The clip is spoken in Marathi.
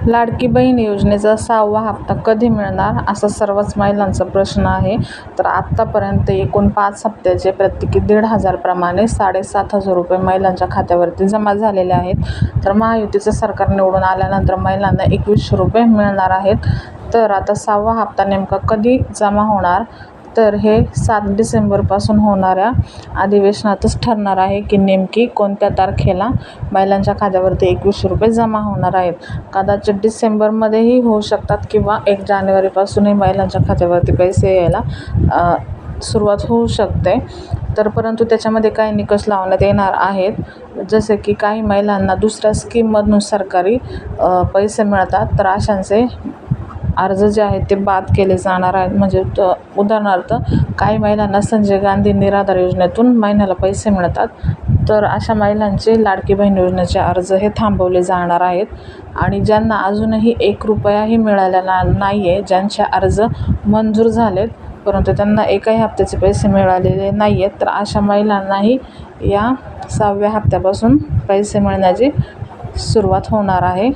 लाडकी बहीण योजनेचा 6वा हप्ता कधी मिळणार, असा सर्वच महिलांचा प्रश्न आहे. तर आत्तापर्यंत एकूण 5 हप्त्याचे प्रत्येकी 1,500 प्रमाणे 7,500 रुपये महिलांच्या खात्यावरती जमा झालेले आहेत. तर महायुतीचं सरकार निवडून आल्यानंतर महिलांना 2100 रुपये मिळणार आहेत. तर आता 6वा हप्ता नेमका कधी जमा होणार, तर हे 7 डिसेंबरपासून होणाऱ्या अधिवेशनातच ठरणार आहे की नेमकी कोणत्या तारखेला महिलांच्या खात्यावरती 2100 रुपये जमा होणार आहेत. कदाचित डिसेंबरमध्येही होऊ शकतात किंवा 1 जानेवारीपासूनही महिलांच्या खात्यावरती पैसे यायला सुरुवात होऊ शकते. तर परंतु त्याच्यामध्ये काही निकष लावण्यात येणार आहेत. जसे की काही महिलांना दुसऱ्या स्कीममधून सरकारी पैसे मिळतात, तर अशांचे अर्ज जे आहेत ते बाद केले जाणार आहेत. म्हणजे उदाहरणार्थ काही महिलांना संजय गांधी निराधार योजनेतून महिन्याला पैसे मिळतात, तर अशा महिलांचे लाडकी बहीण योजनेचे अर्ज हे थांबवले जाणार आहेत. आणि ज्यांना अजूनही 1 रुपयाही मिळालेला नाही आहे, ज्यांचे अर्ज मंजूर झालेत परंतु त्यांना एकाही हप्त्याचे पैसे मिळालेले नाही आहेत, तर अशा महिलांनाही या 6व्या हप्त्यापासून पैसे मिळण्याची सुरुवात होणार आहे.